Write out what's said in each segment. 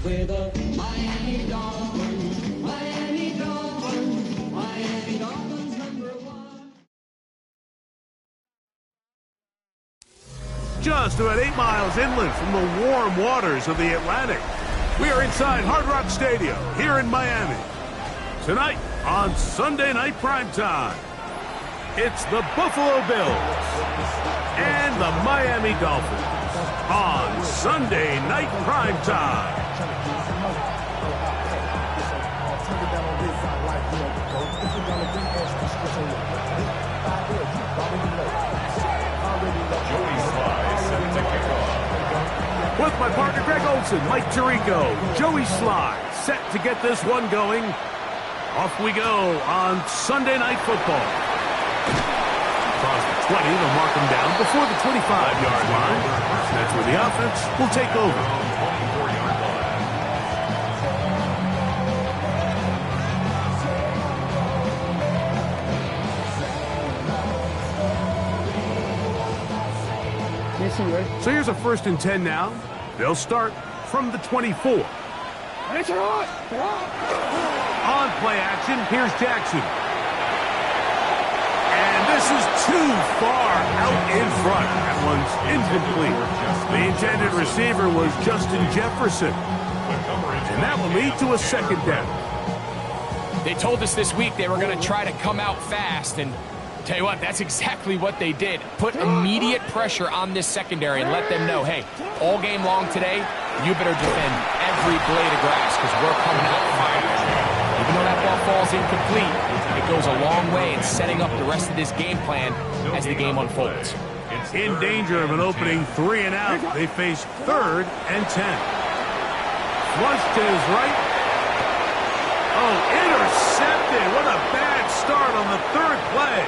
With the Miami Dolphins, Miami Dolphins, Miami Dolphins #1. Just about 8 miles inland from the warm waters of the Atlantic, we are inside Hard Rock Stadium here in Miami. Tonight on Sunday Night Primetime, it's the Buffalo Bills and the Miami Dolphins on Sunday Night Primetime. With my partner Greg Olson, Mike Tirico, Joey Sly, set to get this one going. Off we go on Sunday Night Football. Across the 20, they'll mark them down before the 25-yard line. That's where the offense will take over. So here's a 1st and 10 now. They'll start from the 24. On play action, here's Jackson. And this is too far out in front. That one's incomplete. The intended receiver was Justin Jefferson. And that will lead to a 2nd down. They told us this week they were going to try to come out fast, and tell you what, that's exactly what they did. Put immediate pressure on this secondary and let them know, hey, all game long today, you better defend every blade of grass because we're coming out firing. Even though that ball falls incomplete, it goes a long way in setting up the rest of this game plan as the game unfolds. In danger of an opening 3 and out, they face 3rd and 10. Flush to his right. Oh, intercepted. What a bad start on the 3rd play.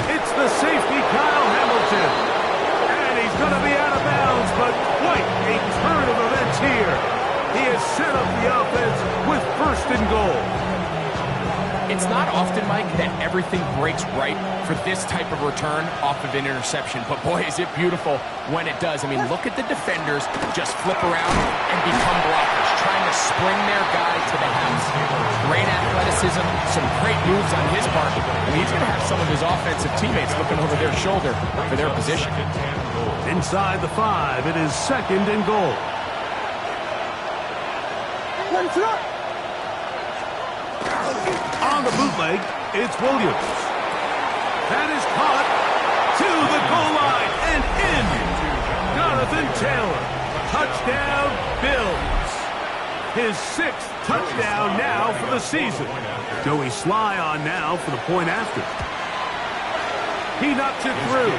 It's the safety, Kyle Hamilton. And he's going to be out of bounds, but quite a turn of events here. He has set up the offense with 1st and goal. It's not often, Mike, that everything breaks right for this type of return off of an interception. But, boy, is it beautiful when it does. I mean, look at the defenders just flip around and become blockers, trying to spring their guy to the house. Great athleticism, some great moves on his part. And he's going to have some of his offensive teammates looking over their shoulder for their position. Inside the 5, it is 2nd and goal. On the bootleg, it's Williams. That is caught to the goal line and in. Jonathan Taylor. Touchdown, Bills. His 6th touchdown now for the season. Joey Sly on now for the point after. He knocks it through.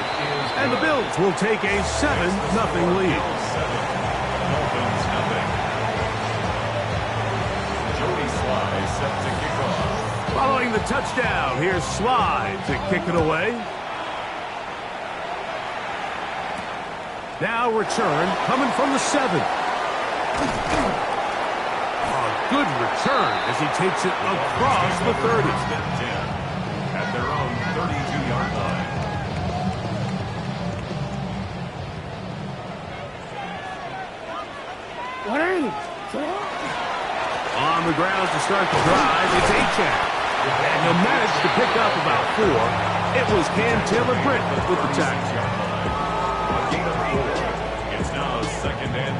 And the Bills will take a 7-0 lead. Following the touchdown, here's Sly to kick it away. Now return coming from the 7. A good return as he takes it across the 30. At their own 32-yard line. On the ground to start the drive, it's Achane. And he'll manage to pick up about 4. It was Cam Taylor-Britt with the tackle. Gain of 4. It's now 2nd and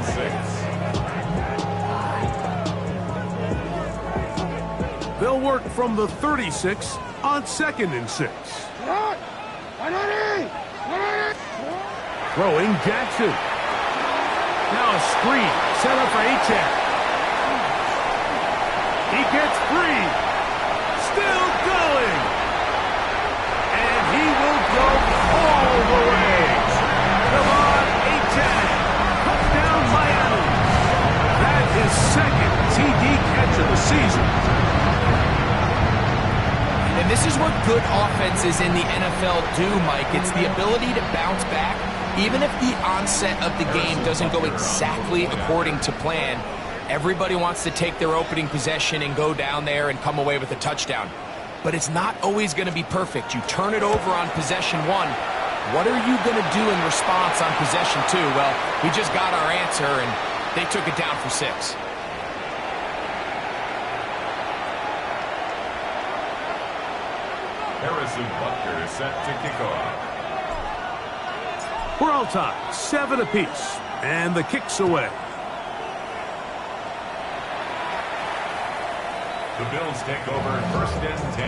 6. They'll work from the 36 on 2nd and 6. Throwing Jackson. Now a screen set up for Achane. He gets free. Still going. And he will go all the way. Come on, Achane. Touchdown, Miami. That is 2nd TD catch of the season. And this is what good offenses in the NFL do, Mike. It's the ability to bounce back, even if the onset of the game doesn't go exactly according to plan. Everybody wants to take their opening possession and go down there and come away with a touchdown. But it's not always going to be perfect. You turn it over on possession 1. What are you going to do in response on possession 2? Well, we just got our answer, and they took it down for 6. Harrison Butker is set to kick off. We're all tied, 7 apiece, and the kick's away. The Bills take over first and 10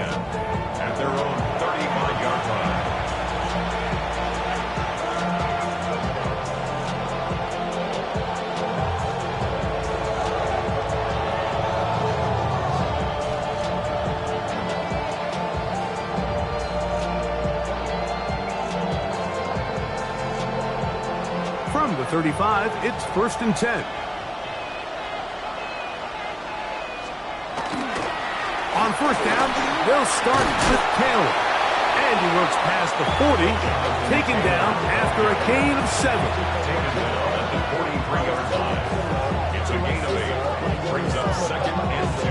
at their own 35-yard line. From the 35, it's first and 10. On first down, they'll start with Taylor. And he works past the 40, taken down after a gain of 7. Taken down at the 43-yard line. It's a gain of 8. Brings up second and 2.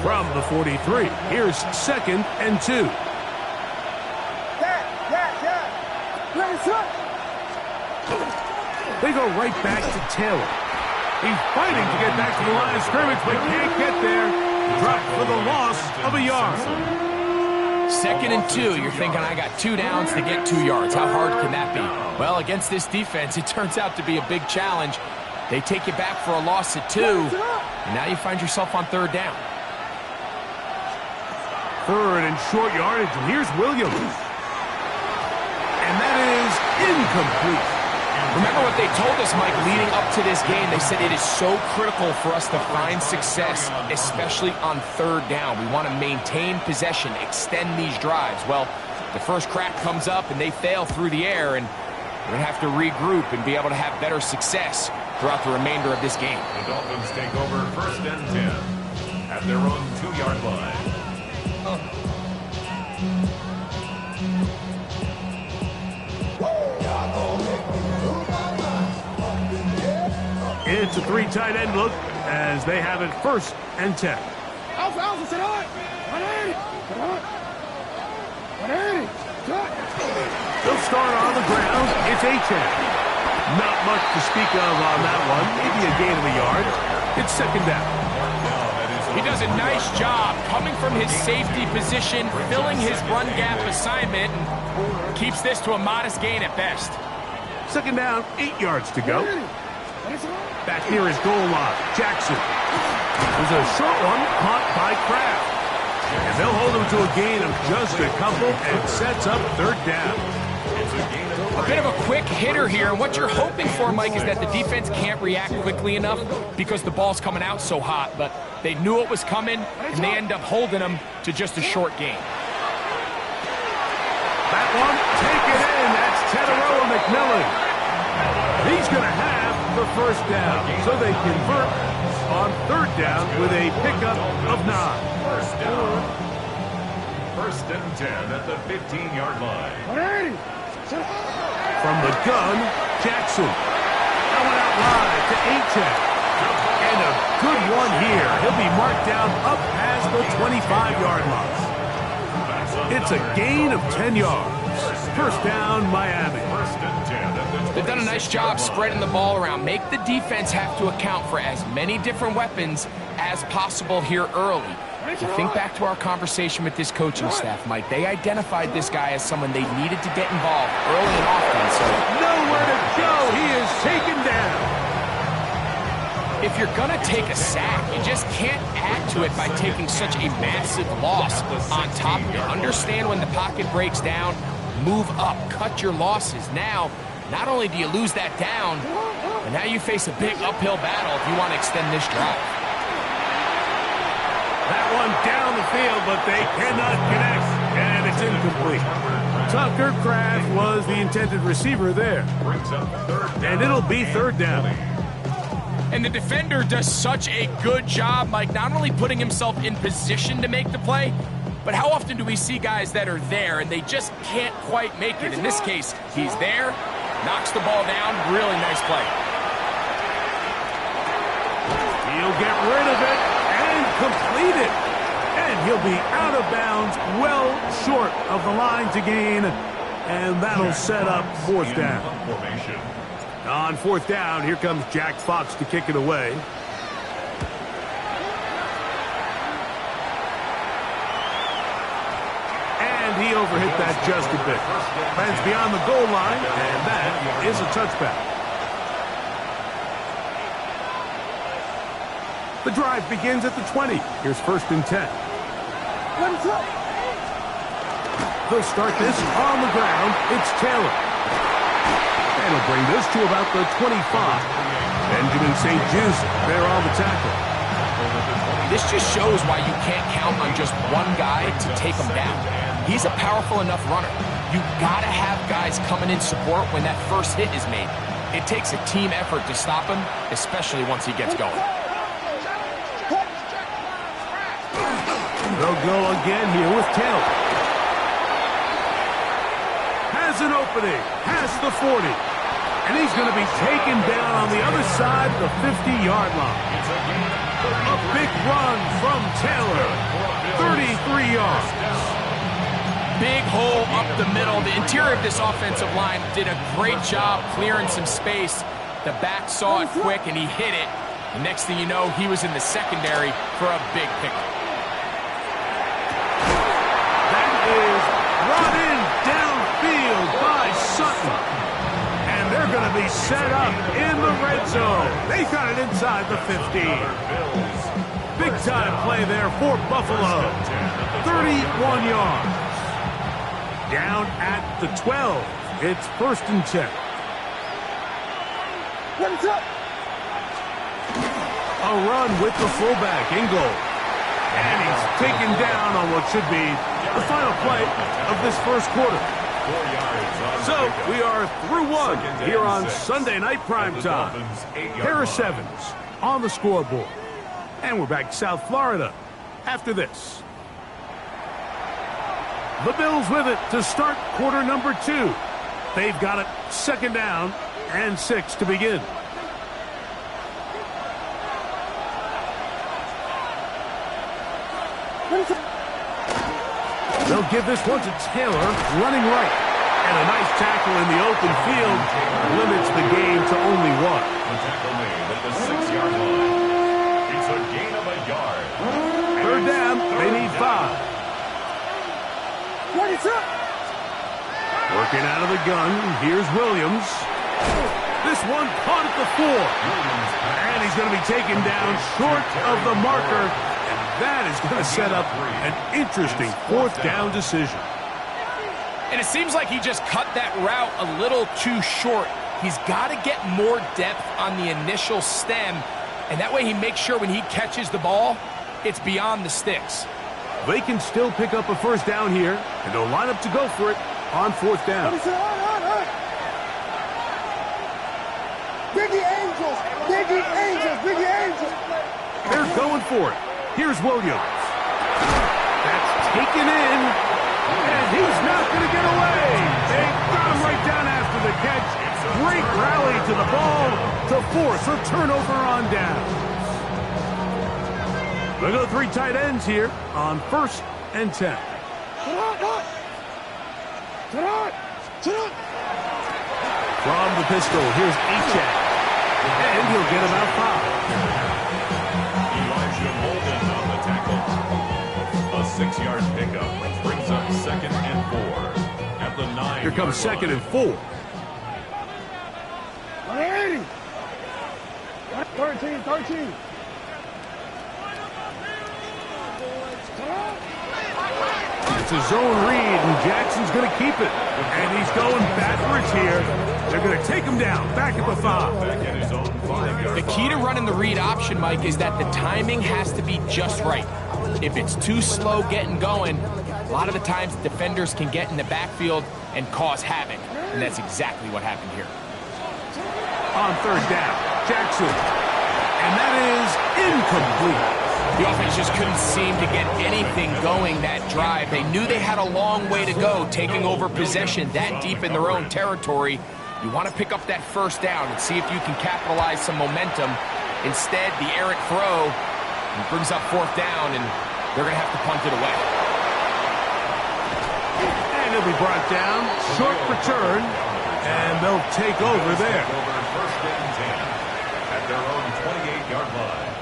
From the 43, here's second and 2. They go right back to Taylor. He's fighting to get back to the line of scrimmage, but can't get there. Dropped for the loss of a yard. Second and 2. You're thinking, I got 2 downs to get 2 yards. How hard can that be? Well, against this defense, it turns out to be a big challenge. They take you back for a loss at 2, and now you find yourself on third down. Third and short yardage, and here's Williams. And that is incomplete. Remember what they told us, Mike, leading up to this game. They said it is so critical for us to find success, especially on third down. We want to maintain possession, extend these drives. Well, the first crack comes up, and they fail through the air, and we're going to have to regroup and be able to have better success throughout the remainder of this game. The Dolphins take over first and 10 at their own 2-yard line. It's a 3 tight end look as they have it first and 10. They'll start on the ground. It's Achane. Not much to speak of on that one. Maybe a gain of a yard. It's second down. He does a nice job coming from his safety position, filling his run gap assignment, and keeps this to a modest gain at best. Second down, 8 yards to go. Back near his goal line, Jackson. There's a short one caught by Kraft. And they'll hold him to a gain of just a couple and sets up third down. A bit of a quick hitter here, and what you're hoping for, Mike, is that the defense can't react quickly enough because the ball's coming out so hot, but they knew it was coming, and they end up holding him to just a short gain. That one, taken in. That's Teteroa McMillan. He's going to have the first down, so they convert on third down with a pickup of 9. First down. First and 10 at the 15-yard line. From the gun, Jackson. That one out wide to Achane. And a good one here. He'll be marked down up past the 25-yard line. It's a gain of 10 yards. First down, Miami. First and 10 at the 26. They've done a nice job spreading the ball around. Make the defense have to account for as many different weapons as possible here early. If you think back to our conversation with this coaching staff, Mike, they identified this guy as someone they needed to get involved early and often. So nowhere to go. He is taken down. if you're going to take a sack, you just can't add to it by taking such a massive loss on top of it. Understand when the pocket breaks down, move up, cut your losses. Now, not only do you lose that down, but now you face a big uphill battle if you want to extend this drive. That one down the field, but they cannot connect, and it's incomplete. Tucker Kraft was the intended receiver there. And it'll be third down. And the defender does such a good job, Mike, not only putting himself in position to make the play, but how often do we see guys that are there and they just can't quite make it? In this case, he's there, knocks the ball down, really nice play. He'll get rid of it and complete it. And he'll be out of bounds, well short of the line to gain, and that'll set up fourth down. On fourth down, here comes Jack Fox to kick it away. And he overhit that just a bit. Lands beyond the goal line, and that is a touchback. The drive begins at the 20. Here's 1st and 10. They'll start this on the ground. It's Taylor. And he'll bring this to about the 25. Benjamin St. Just there on the tackle. This just shows why you can't count on just one guy to take him down. He's a powerful enough runner. You gotta have guys coming in support when that first hit is made. It takes a team effort to stop him, especially once he gets going. They'll go again here with Taylor. Has an opening, has the 40. And he's going to be taken down on the other side of the 50-yard line. A big run from Taylor, 33 yards. Big hole up the middle. The interior of this offensive line did a great job clearing some space. The back saw it quick, and he hit it. The next thing you know, he was in the secondary for a big pickup. That is brought in downfield by Sutton. And they're going to be set up in the red zone. They got it inside the 15. Big-time play there for Buffalo. 31 yards. Down at the 12. It's 1st and 10. A run with the fullback in goal. And he's taken down on what should be the final play of this first quarter. So, we are through one here on Sunday Night Primetime. Harris Evans on the scoreboard. And we're back to South Florida after this. The Bills with it to start quarter number 2. They've got it 2nd down and 6 to begin. They'll give this one to Taylor, running right. And a nice tackle in the open field limits the game to only 1. The tackle made at the 6-yard line. It's a gain of a yard. 3rd down, they need 5. Working out of the gun, here's Williams. This one caught at the 4. And he's going to be taken down short of the marker. And that is going to set up an interesting 4th down decision. And it seems like he just cut that route a little too short. He's got to get more depth on the initial stem, and that way he makes sure when he catches the ball, it's beyond the sticks. They can still pick up a 1st down here, and they'll line up to go for it on 4th down. Biggie Angels! Biggie Angels! Biggie Angels! They're going for it. Here's Williams. That's taken in. And he's not going to get away. They got him right down after the catch. Great rally to the ball to force a turnover on down. They go 3 tight ends here on 1st and 10. From the pistol, here's Achak. And he'll get about 5. Elijah Molden on the tackle. A 6-yard pickup brings up 2nd and 4 at the 9. Here comes 2nd and 4. 180! 13. It's a zone read, and Jackson's going to keep it. And he's going backwards here. They're going to take him down, back at the 5. Back at his own 5-yard The key to running the read option, Mike, is that the timing has to be just right. If it's too slow getting going, a lot of the times defenders can get in the backfield and cause havoc. And that's exactly what happened here. On 3rd down, Jackson. And that is incomplete. The offense just couldn't seem to get anything going that drive. They knew they had a long way to go, taking over possession that deep in their own territory. You want to pick up that 1st down and see if you can capitalize some momentum. Instead, the errant throw brings up 4th down, and they're going to have to punt it away. And he'll be brought down, short return, and they'll take over there. 1st and 10 at their own 28-yard line.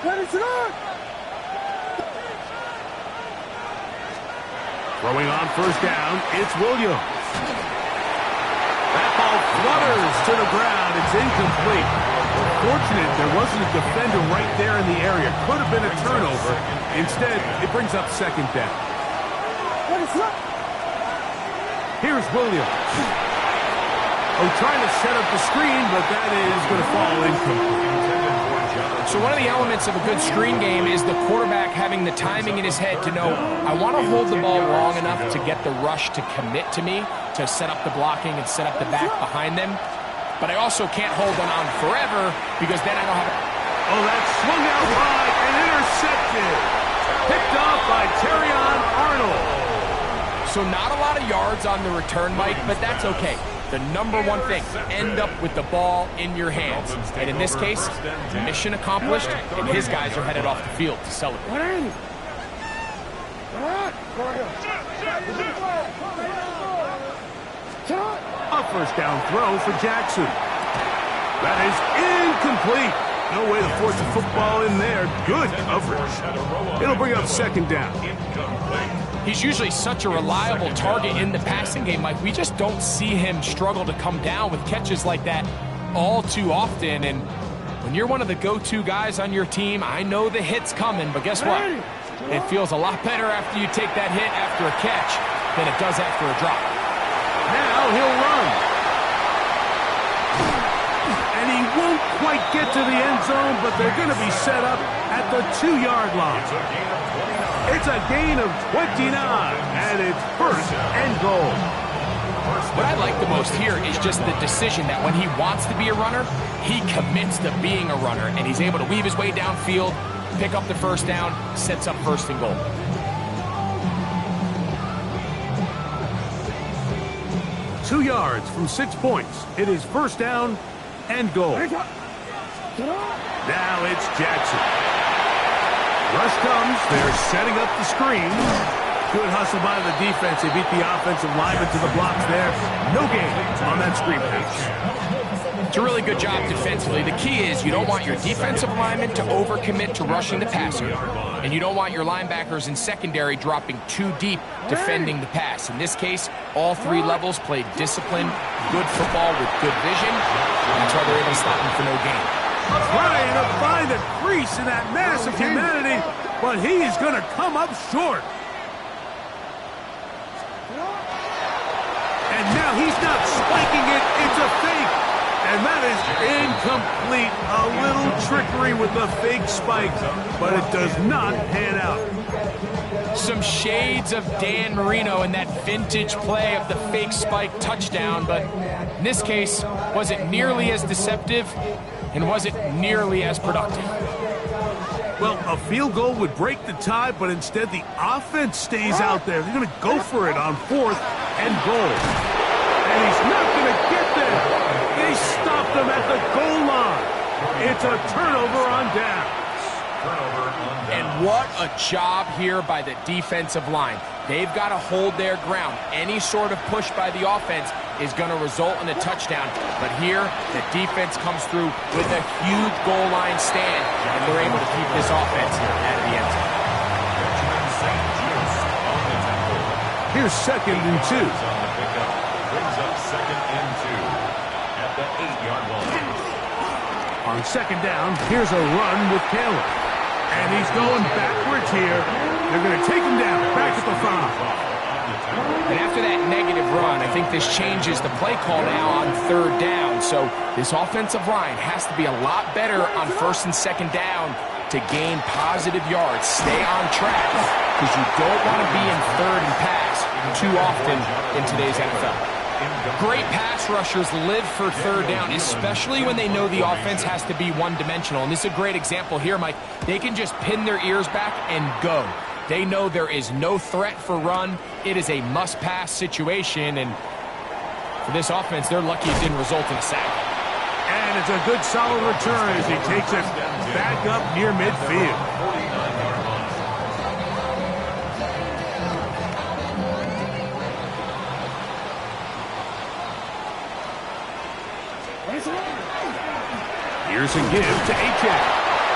Ready, start! Throwing on first down, it's Williams. That ball flutters to the ground. It's incomplete. Fortunate there wasn't a defender right there in the area. Could have been a turnover. Instead, it brings up second down. Ready, start! Here's Williams. Oh, trying to set up the screen, but that is going to fall incomplete. So one of the elements of a good screen game is the quarterback having the timing in his head to know, I want to hold the ball long enough to get the rush to commit to me, to set up the blocking and set up the back behind them. But I also can't hold them on forever because then I don't have... Oh, that swung out high and intercepted. Picked off by Terrion Arnold. So not a lot of yards on the return, Mike, but that's okay. The number one thing, end up with the ball in your hands. And in this case, mission accomplished, and his guys are headed off the field to celebrate. A first down throw for Jackson. That is incomplete. No way to force the football in there. Good coverage. It'll bring up second down. He's usually such a reliable target in the passing game, Mike. We just don't see him struggle to come down with catches like that all too often. And when you're one of the go-to guys on your team, I know the hit's coming, but guess what? It feels a lot better after you take that hit after a catch than it does after a drop. Now he'll run. And he won't quite get to the end zone, but they're going to be set up at the 2-yard line. It's a gain of 29, and it's first and goal. What I like the most here is just the decision that when he wants to be a runner, he commits to being a runner, and he's able to weave his way downfield, pick up the first down, sets up first and goal. Two yards from 6 points. It is first down and goal. Now it's Jackson. Rush comes. They're setting up the screen. Good hustle by the defense. They beat the offensive lineman to the blocks there. No gain on that screen pass. It's a really good job defensively. The key is you don't want your defensive linemen to overcommit to rushing the passer, and you don't want your linebackers in secondary dropping too deep defending the pass. In this case, all three levels played disciplined, good football with good vision. That's why they're able to stop him for no gain. Trying to find the crease in that mass of humanity, but he is going to come up short. And now he's not spiking it, it's a fake. And that is incomplete. A little trickery with the fake spike, but it does not pan out. Some shades of Dan Marino in that vintage play of the fake spike touchdown, but in this case, wasn't nearly as deceptive and wasn't nearly as productive. Well, a field goal would break the tie, but instead the offense stays out there. They're going to go for it on 4th and goal. And he's not going to get there. They stopped him at the goal line. It's a turnover on downs. And what a job here by the defensive line. They've got to hold their ground. Any sort of push by the offense is going to result in a touchdown. But here, the defense comes through with a huge goal line stand, and they're able to keep this offense out of the end zone. Here's 2nd and 2. Brings up 2nd and 2 at the 8-yard line. On 2nd down, here's a run with Caleb. And he's going backwards here. They're going to take him down, back at the 5. And after that negative run, I think this changes the play call now on 3rd down. So this offensive line has to be a lot better on 1st and 2nd down to gain positive yards. Stay on track, because you don't want to be in 3rd and pass too often in today's NFL. Great pass rushers live for 3rd down, especially when they know the offense has to be one-dimensional. And this is a great example here, Mike. They can just pin their ears back and go. They know there is no threat for run. It is a must-pass situation, and for this offense, they're lucky it didn't result in a sack. And it's a good solid return as he takes it back up near midfield. Here's a give to H.A.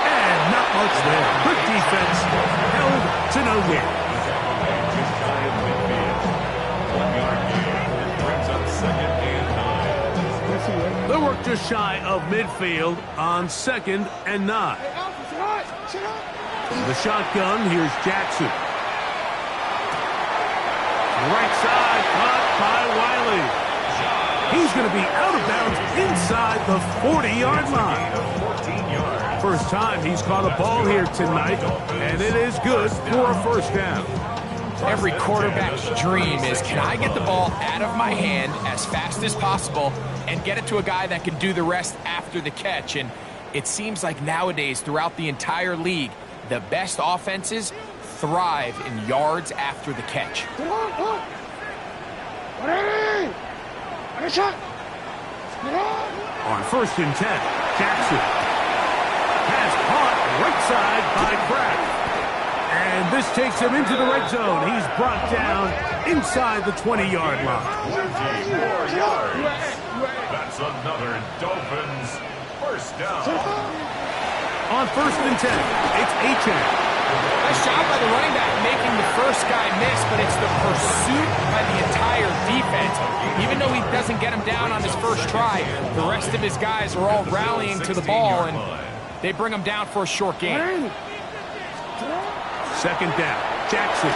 And not much there. Good defense. Held to no gain. They'll work just shy of midfield on 2nd and 9. The shotgun, here's Jackson. Right side, caught by Wiley. He's going to be out of bounds inside the 40-yard line. First time he's caught a ball here tonight, and it is good for a first down. Every quarterback's dream is, can I get the ball out of my hand as fast as possible and get it to a guy that can do the rest after the catch? And it seems like nowadays, throughout the entire league, the best offenses thrive in yards after the catch. On 1st and 10, Jackson has caught right side by Pratt. And this takes him into the red zone. He's brought down inside the 20-yard line. 24 yards. That's another Dolphins first down. On 1st and 10, it's H.A. Nice job by the running back making the first guy miss, but it's the pursuit by the entire defense. Even though he doesn't get him down on his first try, the rest of his guys are all rallying to the ball, and they bring him down for a short gain. 2nd down, Jackson.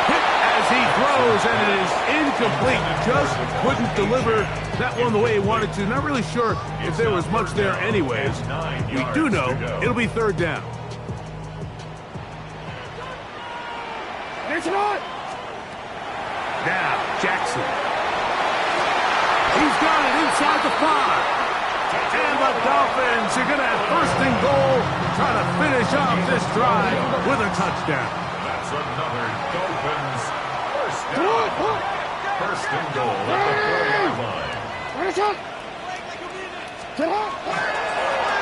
Hit as he throws, and it is incomplete. Just couldn't deliver that one the way he wanted to. Not really sure if there was much there anyways. We do know it'll be 3rd down. Now, Jackson. He's got it inside the 5. And the Dolphins are going to have 1st and goal, trying to finish off this drive with a touchdown. That's another Dolphins first down. 1st and goal at the 4-yard line.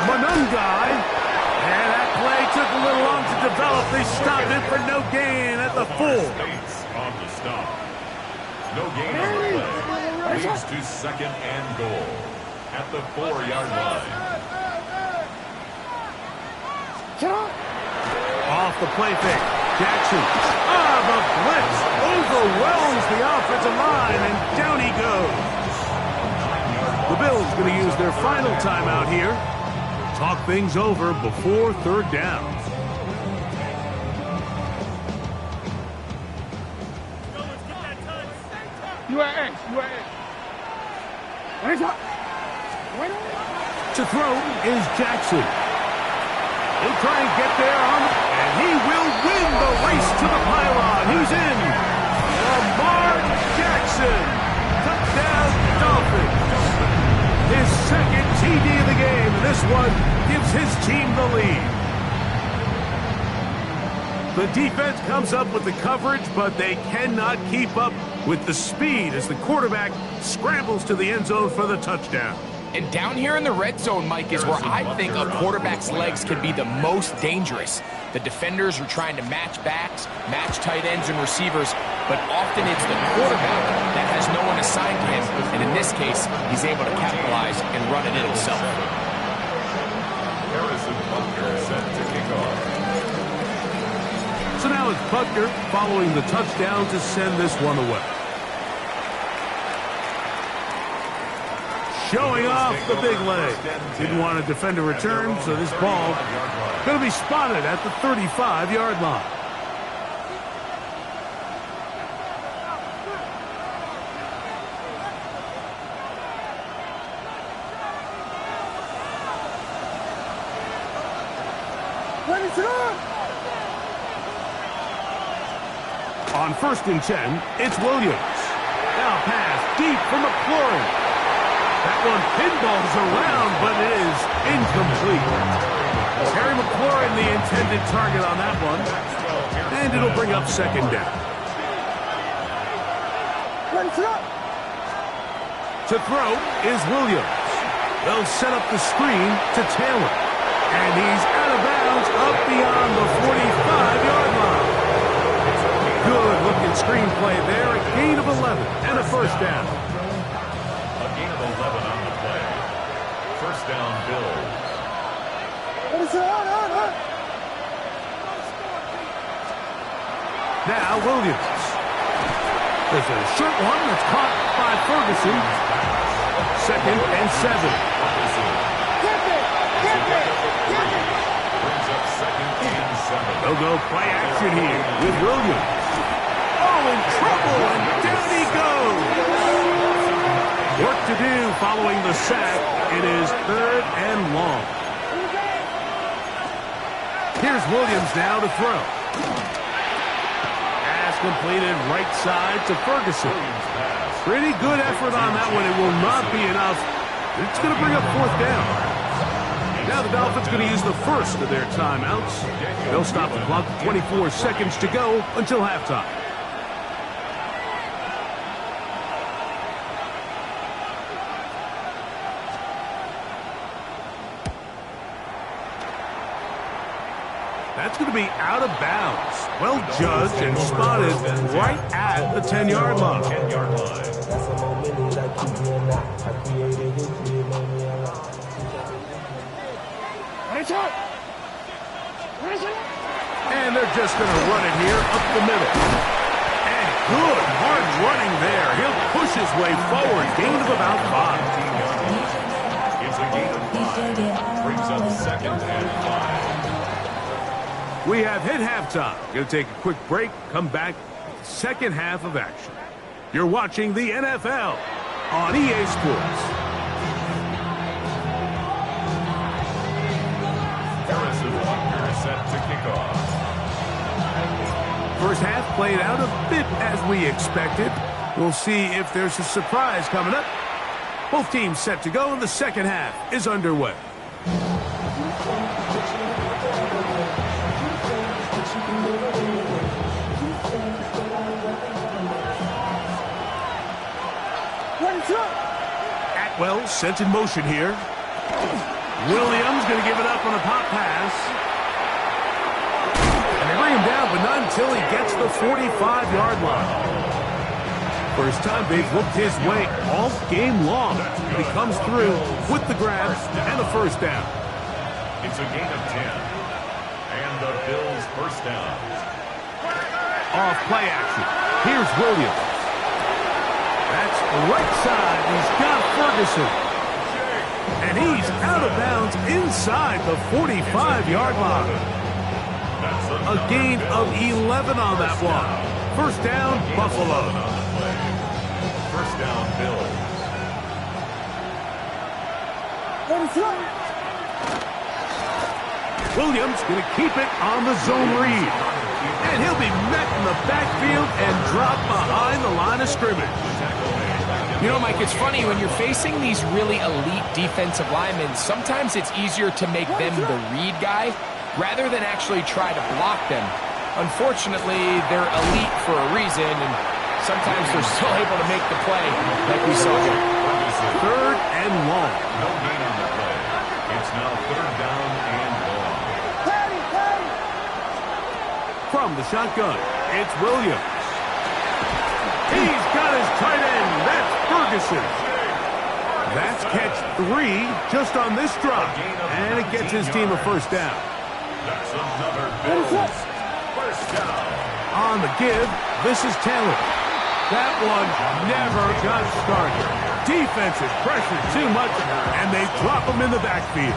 Manungai. And that play took a little long to develop. They stopped it for no gain at the 4. States on the stop. No gain on the play. Leads to 2nd and goal at the 4-yard line. Off the play fake. Jackson. The blitz overwhelms the offensive line, and down he goes. The Bills going to use their final timeout here. Talk things over before 3rd down. To throw is Jackson. He'll try and get there and he will win the race to the pylon. He's in. Lamar Jackson. Touchdown Dolphins. His 2nd TD of the game, and this one gives his team the lead. The defense comes up with the coverage, but they cannot keep up with the speed as the quarterback scrambles to the end zone for the touchdown. And down here in the red zone, Mike, is where I think a quarterback's legs can be the most dangerous. The defenders are trying to match backs, match tight ends and receivers, but often it's the quarterback that has no one assigned to him, and in this case, he's able to capitalize and run it in himself. Harrison Butker set to kick off. So now it's Butker following the touchdown to send this one away. Showing off the big leg. Didn't want to defend a return, so this ball going to be spotted at the 35-yard line. On 1st and 10, it's Williams. Now pass deep for McLaurin. That one pinballs around, but it is incomplete. Terry McLaurin, the intended target on that one. And it'll bring up 2nd down. To throw is Williams. They'll set up the screen to Taylor. And he's out of bounds up beyond the 45-yard line. Good-looking screenplay there. A gain of 11 and a 1st down. A gain of 11 on the play. First down, Bills. What is it? Now Williams. There's a short one that's caught by Ferguson. 2nd and 7. Brings up 2nd and 7. They'll go play action here with Williams. Oh, in trouble, and down he goes. Work to do following the sack. It is 3rd and long. Here's Williams now to throw. Pass completed right side to Ferguson. Pretty good effort on that one. It will not be enough. It's going to bring up 4th down. Now the Dolphins going to use the first of their timeouts. They'll stop the clock with 24 seconds to go until halftime. That's going to be out of bounds. Well judged and spotted right at the 10-yard line. 10-yard line. And they're just going to run it here up the middle. And good hard running there. He'll push his way forward. Gain of about 5. It's a gain of 5. Brings up 2nd and 5. We have hit halftime. Going to take a quick break. Come back. Second half of action. You're watching the NFL on EA Sports. Harrison Buckner set to kick off. First half played out a bit as we expected. We'll see if there's a surprise coming up. Both teams set to go, and the second half is underway. Atwell sent in motion here. Williams going to give it up on a pop pass. And they bring him down, but not until he gets the 45-yard line. First time they've looked his way all game long. But he comes through with the grab and the first down. It's a gain of 10. And the Bills first down. Off play action. Here's Williams. That's right side. He's got Ferguson. And he's out of bounds inside the 45-yard line. A gain of 11 on that one. First down, Buffalo. First down, Bills. Williams going to keep it on the zone read. And he'll be met in the backfield and dropped behind the line of scrimmage. You know, Mike, it's funny when you're facing these really elite defensive linemen, sometimes it's easier to make them the read guy rather than actually try to block them. Unfortunately, they're elite for a reason, and sometimes they're still able to make the play like we saw here. 3rd and long. No gain on the play. It's now 3rd down and long. From the shotgun, it's Williams. He's got his tight end. That's Ferguson. That's catch 3 just on this drop. And it gets his team a first down. That's another Bills first down. On the give, this is Taylor. That one never got started. Defensive pressure too much, and they drop him in the backfield.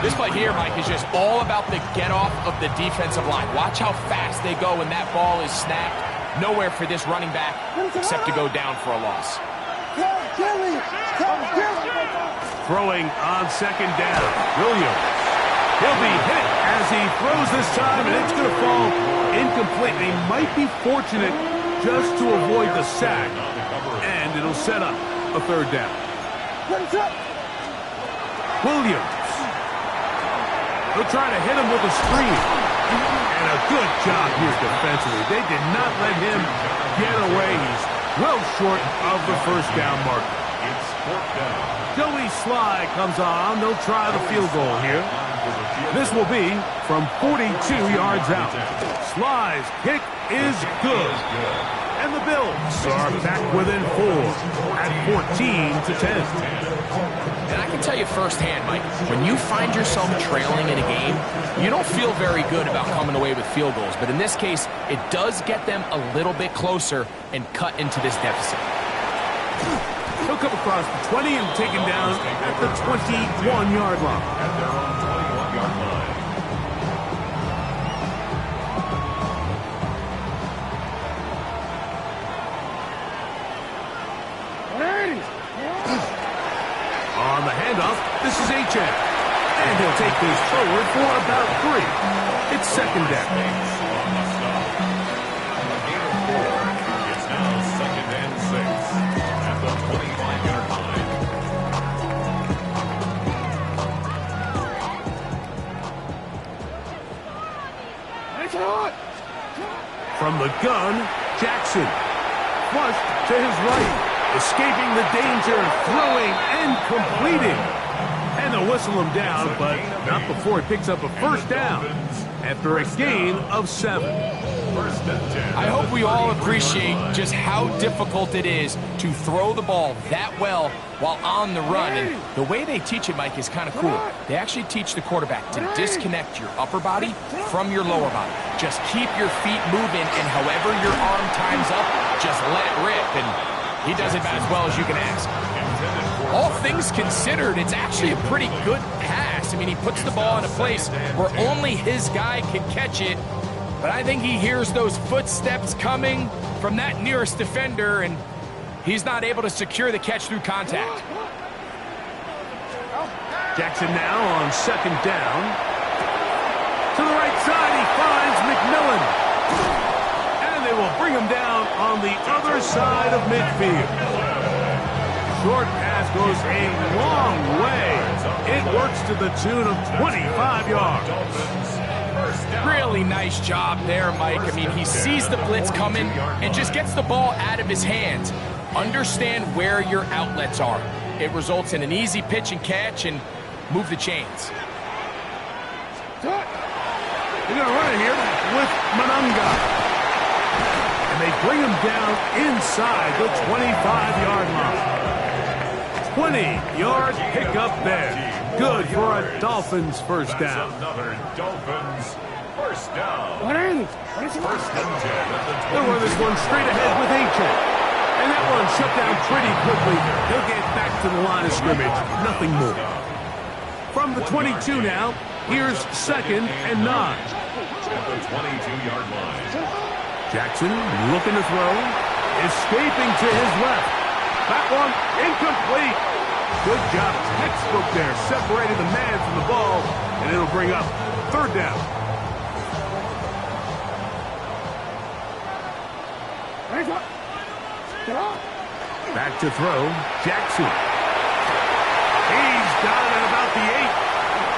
This play here, Mike, is just all about the get-off of the defensive line. Watch how fast they go when that ball is snapped. Nowhere for this running back except to go down for a loss. Throwing on second down, Williams. He'll be hit as he throws this time, and it's going to fall incomplete. They might be fortunate just to avoid the sack, and it'll set up a 3rd down. Williams. They'll try to hit him with a screen. And a good job here defensively. They did not let him get away. He's well short of the first down marker. It's 4th down. Joey Sly comes on. They'll try the field goal here. This will be from 42 yards out. Sly's kick is good. And the Bills are back within 4 at 14-10. And I can tell you firsthand, Mike, when you find yourself trailing in a game, you don't feel very good about coming away with field goals. But in this case, it does get them a little bit closer and cut into this deficit. He'll come across the 20 and taken down at the 21-yard line. At their own 21-yard line. On the handoff, this is HF. And he'll take this forward for about 3. It's second down. On the stop. Gain of 4. It's now second and 6 at the 25-yard line. From the gun, Jackson. Flushed to his right. Escaping the danger, throwing and completing. And they'll whistle him down, but not before he picks up a first down after a gain of 7. First and 10. I hope we all appreciate just how difficult it is to throw the ball that well while on the run. And the way they teach it, Mike, is kind of cool. They actually teach the quarterback to disconnect your upper body from your lower body. Just keep your feet moving, and however your arm times up, just let it rip. And he does it about as well as you can ask. All things considered, it's actually a pretty good pass. I mean, he puts the ball in a place where only his guy can catch it. But I think he hears those footsteps coming from that nearest defender, and he's not able to secure the catch through contact. Jackson now on second down. To the right side, he finds McMillan. And they will bring him down on the other side of midfield. Short pass goes a long way. It works to the tune of 25 yards. Really nice job there, Mike. I mean, he sees the blitz coming and just gets the ball out of his hands. Understand where your outlets are. It results in an easy pitch and catch and move the chains. They're going to run it here with Manunga. And they bring him down inside the 25-yard line. 20-yard pickup there. Good for a Dolphins first down. Another Dolphins first down. What are you? First and 10 at the They'll run this one straight ahead with H.A. And that one shut down pretty quickly. He'll get back to the line of scrimmage. Nothing more. From the 22 now, here's second and 9. At the 22-yard line. Jackson looking to throw. Escaping to his left. That one incomplete. Good job. Textbook there. Separated the man from the ball. And it'll bring up third down. Back to throw. Jackson. He's got it at about the 8.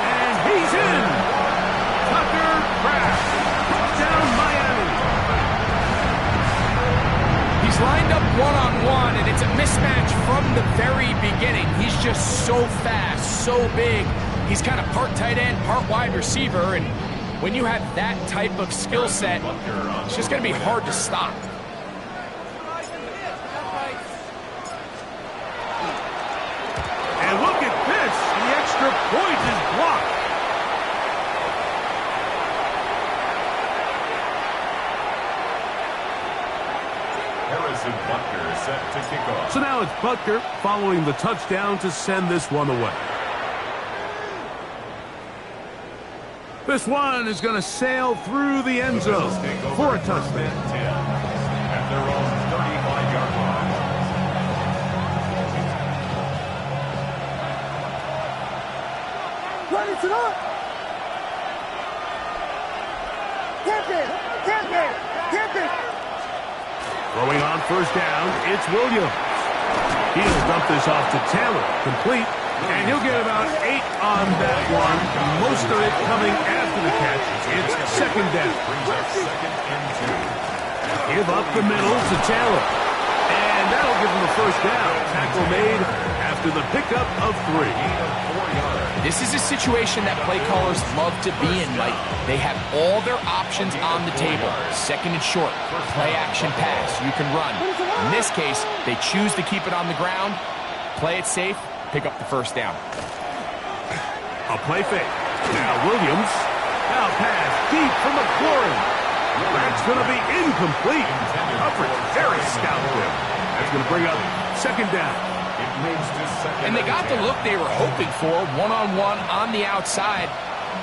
And he's in. Tucker Kraft. Touchdown Miami. He's lined up one-on-one, and it's a mismatch from the very beginning. He's just so fast, so big. He's kind of part tight end, part wide receiver, and when you have that type of skill set, it's just going to be hard to stop. And look at this. The extra point is blocked. Harrison Butker set to kick off. So now it's Butker following the touchdown to send this one away. This one is going to sail through the end zone for a touchdown. At their own 35-yard line. Run it up! Tap it! Tap it! Tap it! Throwing on first down, it's Williams. He'll dump this off to Taylor, complete, and he'll get about 8 on that one. Most of it coming after the catch. It's second down. Brings up second and 2. Give up the middle to Taylor. And that'll give him the first down. Tackle made after the pickup of 3. This is a situation that play callers love to be in, Mike. They have all their options on the table. Second and short, play action pass, you can run. In this case, they choose to keep it on the ground, play it safe, pick up the first down. A play fake. Now Williams. Now pass deep from McLaurin. That's going to be incomplete. Coverage very stout there. That's going to bring up second down. It moves to second. And they got the look they were hoping for, one-on-one on the outside.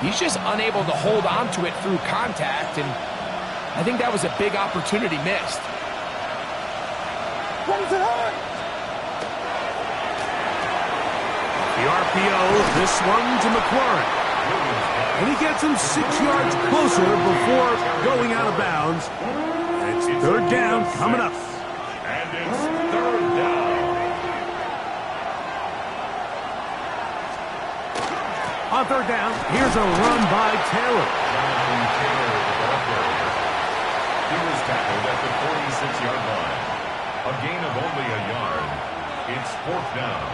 He's just unable to hold on to it through contact, and I think that was a big opportunity missed. The RPO, this one to McLaurin. And he gets him 6 yards closer before going out of bounds. And it's third down coming up. And it's third down. On third down, here's a run by Taylor. He was tackled at the 46-yard line. A gain of only a yard. It's fourth down.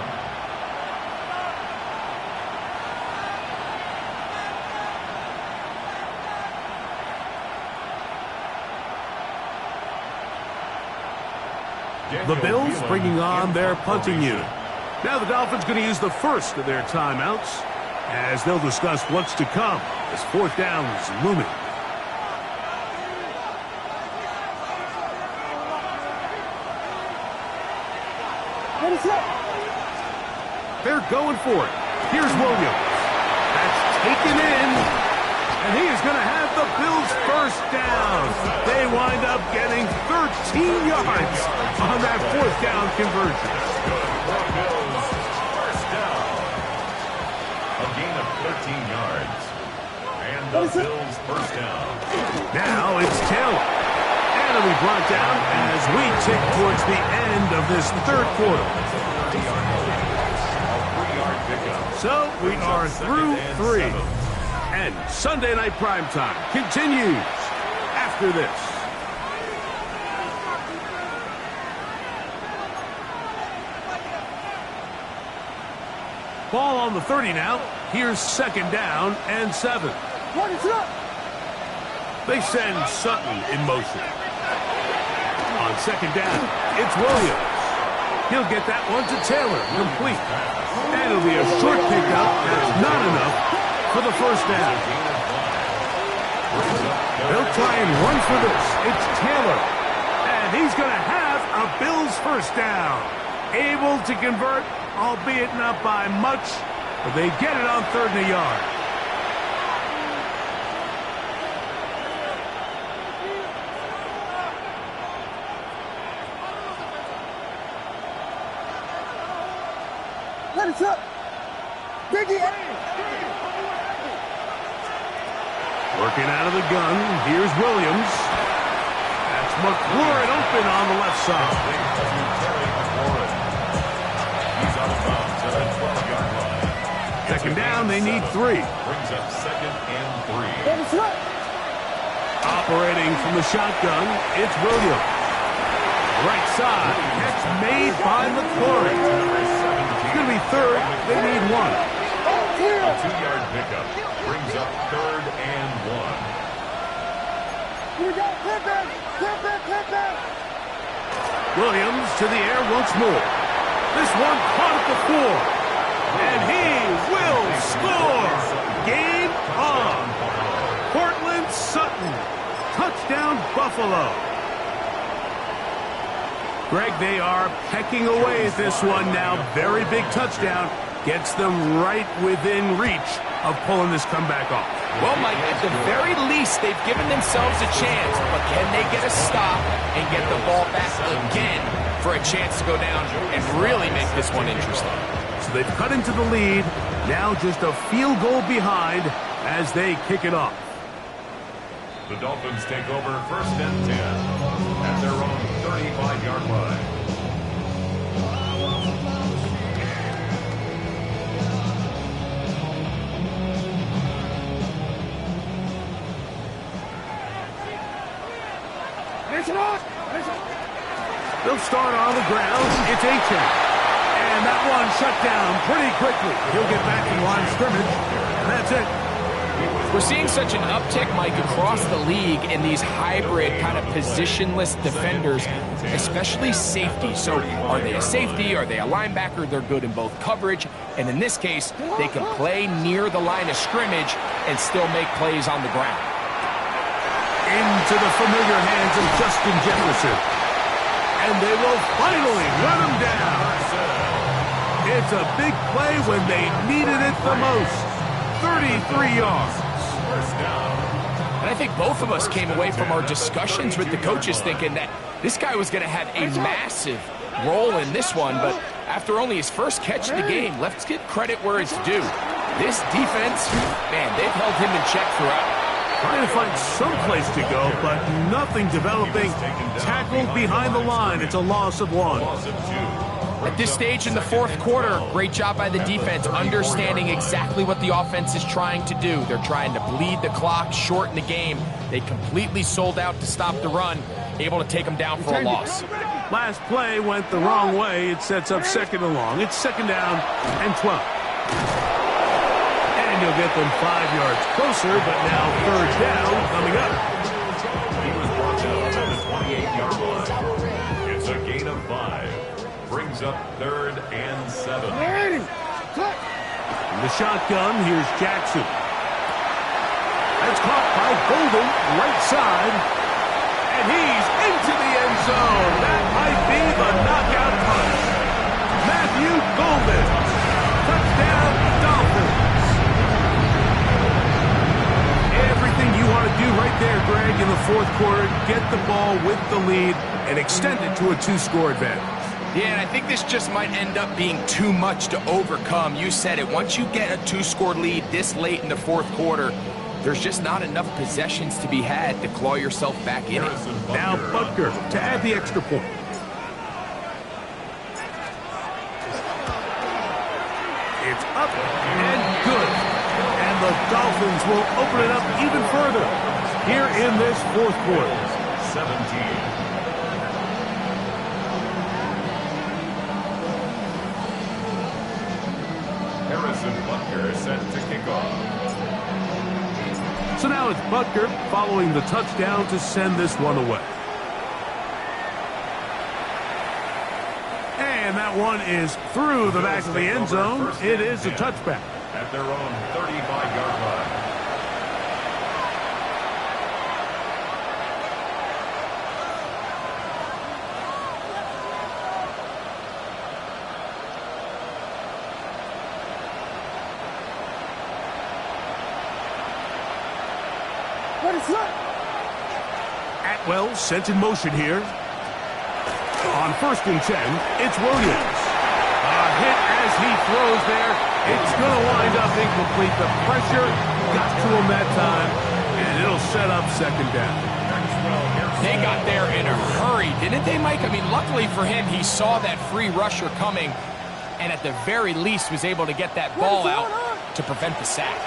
The Bills bringing on their punting unit. Now the Dolphins going to use the first of their timeouts as they'll discuss what's to come as fourth down is looming. They're going for it. Here's Williams. That's taken in. And he is going to have the Bills first down. They wind up getting 13 yards on that fourth down conversion. Bills first down. A gain of 13 yards. And the Bills first down. Now it's Taylor. And it'll be brought down as we tick towards the end of this third quarter. So we are through three. And Sunday Night Primetime continues after this. Ball on the 30 now. Here's second down and 7. They send Sutton in motion. On second down, it's Williams. He'll get that one to Taylor, complete. And it'll be a short pickup. That's not enough for the first down. They'll try and run for this. It's Taylor. And he's going to have a Bills first down. Able to convert, albeit not by much, but they get it on third and a yard. Let it up. Biggie. Working out of the gun, here's Williams. That's McLaurin open on the left side. He's out of bounds at the 12-yard line. Second down, they need 3. Brings up second and 3. Let it up. Operating from the shotgun, it's Williams. Right side, catch made by McLaurin. It's going to be third, they need 1. A 2-yard pickup brings up third and 1. Here we go. Clip it. Williams to the air once more. This one caught at the 4. And he will score. Game on. Cortland Sutton. Touchdown Buffalo. Greg, they are pecking away at this one now. Very big touchdown. Gets them right within reach of pulling this comeback off. Well, Mike, at the very least, they've given themselves a chance, but can they get a stop and get the ball back again for a chance to go down and really make this one interesting? So they've cut into the lead. Now just a field goal behind as they kick it off. The Dolphins take over first and 10 at their own 35-yard line. They'll start on the ground. It's Achane. And that one shut down pretty quickly. He'll get back in line of scrimmage. And that's it. We're seeing such an uptick, Mike, across the league in these hybrid kind of positionless defenders, especially safety. So are they a safety? Are they a linebacker? They're good in both coverage. And in this case, they can play near the line of scrimmage and still make plays on the ground. Into the familiar hands of Justin Jefferson. And they will finally run him down. It's a big play when they needed it the most. 33 yards. And I think both of us came away from our discussions with the coaches thinking that this guy was going to have a massive role in this one, but after only his first catch of the game, let's give credit where it's due. This defense, man, they've held him in check throughout. Trying to find some place to go, but nothing developing. Tackled behind the line. It's a loss of 1. At this stage in the fourth quarter, great job by the defense, understanding exactly what the offense is trying to do. They're trying to bleed the clock, shorten the game. They completely sold out to stop the run, able to take them down for a loss. Last play went the wrong way. It sets up second and long. It's second down and 12. And you'll get them 5 yards closer, but now third down coming up. He was brought down at the 28-yard line. It's a gain of 5. Brings up third and 7. In the shotgun, here's Jackson. That's caught by Golden, right side. And he's into the end zone. That might be the knockout punch. Matthew Golden. Touchdown, Dolphins. Everything you want to do right there, Greg, in the fourth quarter. Get the ball with the lead and extend it to a 2-score advantage. Yeah, and I think this just might end up being too much to overcome. You said it. Once you get a 2-score lead this late in the fourth quarter, there's just not enough possessions to be had to claw yourself back in it. Now Butker to add the extra point. It's up and good. And the Dolphins will open it up even further here in this fourth quarter. 17. Butker set to kick off. So now it's Butker following the touchdown to send this one away. And that one is through the back of the end zone. It is a touchback. At their own 35-yard line. Atwell sent in motion here. On 1st and 10, it's Williams. A hit as he throws there. It's going to wind up incomplete. The pressure got to him that time, and it'll set up second down. They got there in a hurry, didn't they, Mike? I mean, luckily for him, he saw that free rusher coming, and at the very least was able to get that ball out to prevent the sack.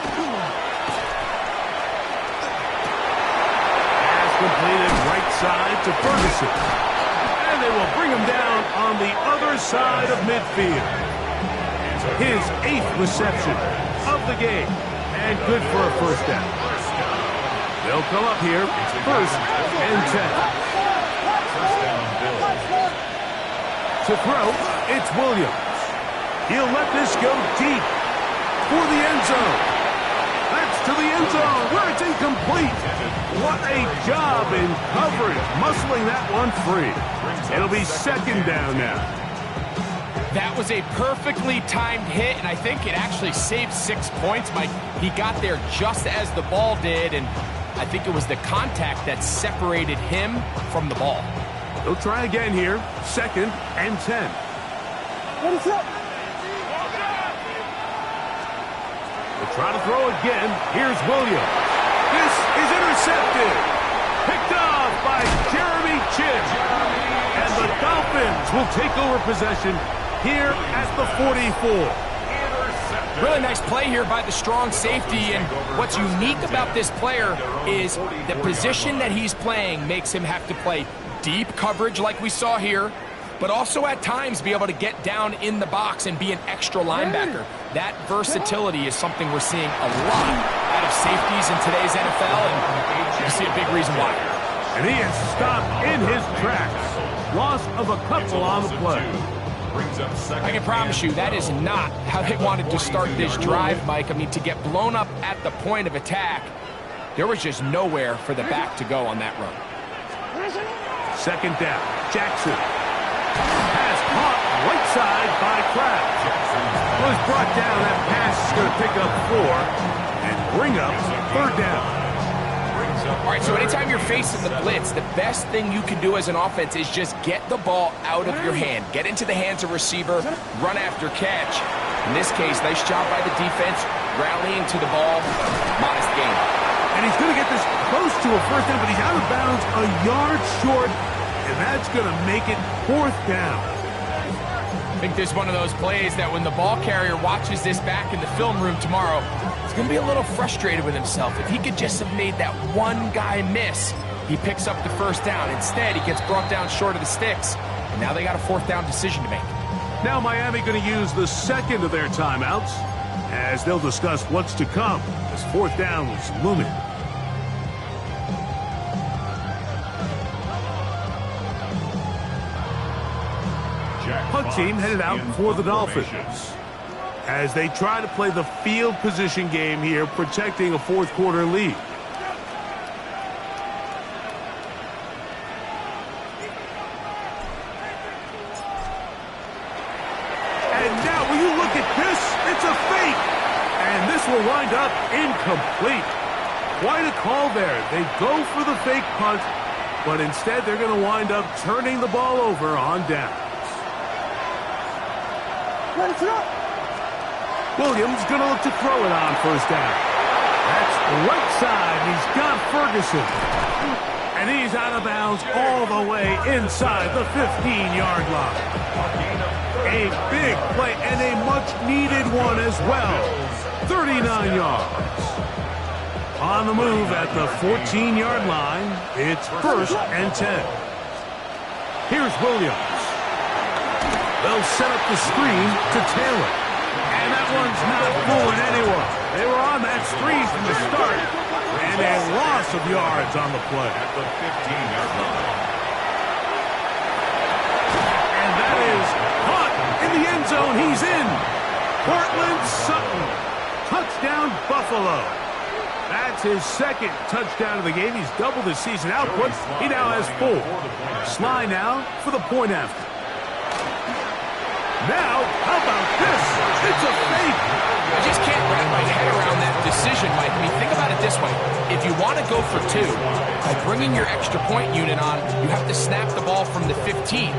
Completed right side to Ferguson. And they will bring him down on the other side of midfield. His 8th reception of the game. And good for a first down. They'll come up here, 1st and 10. To throw, it's Williams. He'll let this go deep for the end zone. That's to the end zone where it's incomplete. What a job in coverage, muscling that one free. It'll be second down now. That was a perfectly timed hit, and I think it actually saved 6 points, Mike. He got there just as the ball did, and I think it was the contact that separated him from the ball. They'll try again here, 2nd and 10. What is up? They'll try to throw again. Here's Williams. This is intercepted. Picked off by Jeremy Chinn. And the Dolphins will take over possession here at the 44. Really nice play here by the strong safety, and what's unique about this player is the position that he's playing makes him have to play deep coverage like we saw here, but also at times be able to get down in the box and be an extra linebacker. That versatility is something we're seeing a lot out of safeties in today's NFL, and you see a big reason why. And he is stopped in his tracks. Loss of a couple on the play. I can promise you that is not how they wanted to start this drive, Mike. I mean, to get blown up at the point of attack, there was just nowhere for the back to go on that run. Second down, Jackson. Pass caught right side by Kraft. Was brought down. That pass is going to pick up 4 and bring up third down. All right, so anytime you're facing the blitz, the best thing you can do as an offense is just get the ball out of your hand. Get into the hands of receiver, run after catch. In this case, nice job by the defense, rallying to the ball. Modest gain. And he's going to get this close to a first down, but he's out of bounds a yard short, and that's going to make it fourth down. I think this is one of those plays that when the ball carrier watches this back in the film room tomorrow, he's going to be a little frustrated with himself. If he could just have made that one guy miss, he picks up the first down. Instead, he gets brought down short of the sticks, and now they got a fourth down decision to make. Now Miami going to use the second of their timeouts as they'll discuss what's to come as fourth down was looming. Punt team headed out for the Dolphins as they try to play the field position game here, protecting a fourth quarter lead. And now, will you look at this? It's a fake, and this will wind up incomplete. Quite a call there. They go for the fake punt, but instead they're going to wind up turning the ball over on down. Williams going to look to throw it on first down. That's right side. He's got Ferguson. And he's out of bounds all the way inside the 15-yard line. A big play and a much-needed one as well. 39 yards. On the move at the 14-yard line, it's first and 10. Here's Williams. They'll set up the screen to Taylor. And that one's not fooling anyone. They were on that screen from the start. And a loss of yards on the play. At the 15-yard line. And that is caught in the end zone. He's in. Cortland Sutton. Touchdown, Buffalo. That's his second touchdown of the game. He's doubled his season output. He now has 4. Sly now for the point after. Now, how about this? It's a fake. I just can't wrap my head around that decision, Mike. I mean, think about it this way. If you want to go for 2, by bringing your extra point unit on, you have to snap the ball from the 15.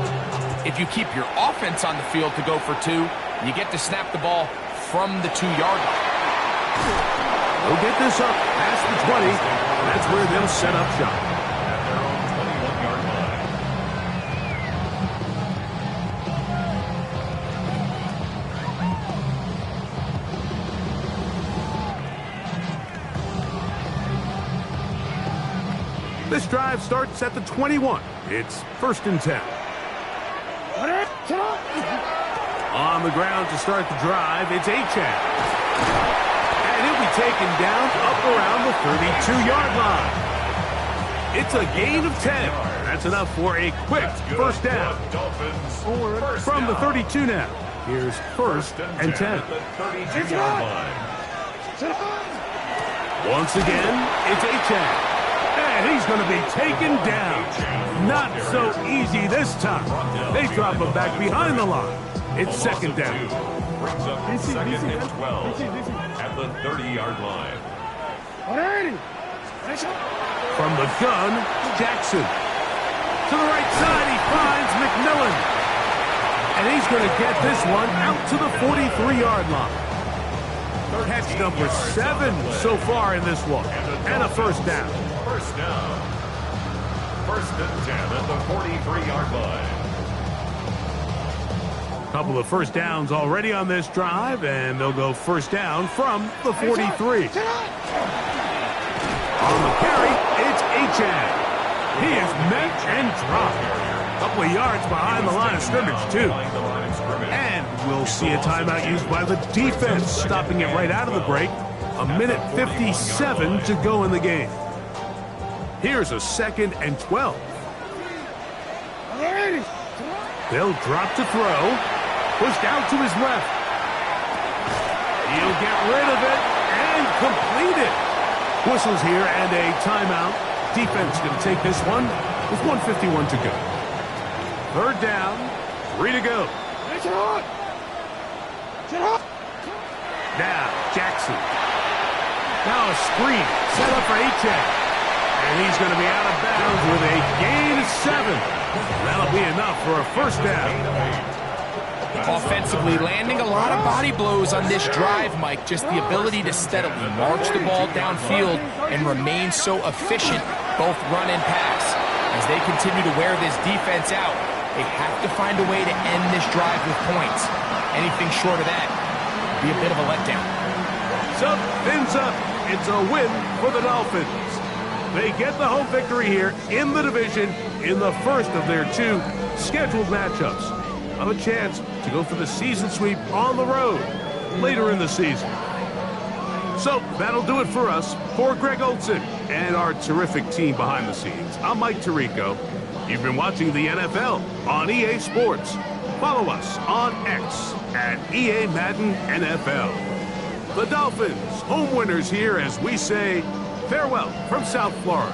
If you keep your offense on the field to go for 2, you get to snap the ball from the 2-yard line. They'll get this up past the 20. That's where they'll set up shop. At their own 21-yard line. This drive starts at the 21. It's first and 10. On the ground to start the drive, it's Achane. And he'll be taken down up around the 32-yard line. It's a gain of 10. That's enough for a quick first down. From the 32 now. Here's first and 10. At the 32-yard line. Once again, it's Achane. And he's going to be taken down. Not so easy this time. They drop him back behind the line. It's second down. Brings up second and 12 at the 30-yard line. From the gun, Jackson. To the right side, he finds McMillan. And he's going to get this one out to the 43-yard line. Catch number 7 so far in this one. And a first down. First down. First and 10 at the 43-yard line. Couple of first downs already on this drive, and they'll go first down from the 43. On the carry, it's Achane. He is met and dropped. Couple of yards behind the line of scrimmage, too. Behind the line of scrimmage. And we'll see a timeout used by the defense, stopping it right out of the break. A minute 57 to go in the game. Here's a 2nd and 12. They'll drop to throw. Pushed out to his left. He'll get rid of it and complete it. Whistles here and a timeout. Defense going to take this one with 1:51 to go. 3rd down, 3 to go. Now, Jackson. Now a screen set up for A-Check. And he's going to be out of bounds with a gain of 7. That'll be enough for a 1st down. Offensively, landing a lot of body blows on this drive, Mike. Just the ability to steadily march the ball downfield and remain so efficient, both run and pass. As they continue to wear this defense out, they have to find a way to end this drive with points. Anything short of that would be a bit of a letdown. So, Phins up. It's a win for the Dolphins. They get the home victory here in the division in the first of their 2 scheduled matchups. Of a chance to go for the season sweep on the road later in the season. So that'll do it for us. For Greg Olson and our terrific team behind the scenes, I'm Mike Tirico. You've been watching the NFL on EA Sports. Follow us on X at EA Madden NFL. The Dolphins, home winners here as we say farewell from South Florida.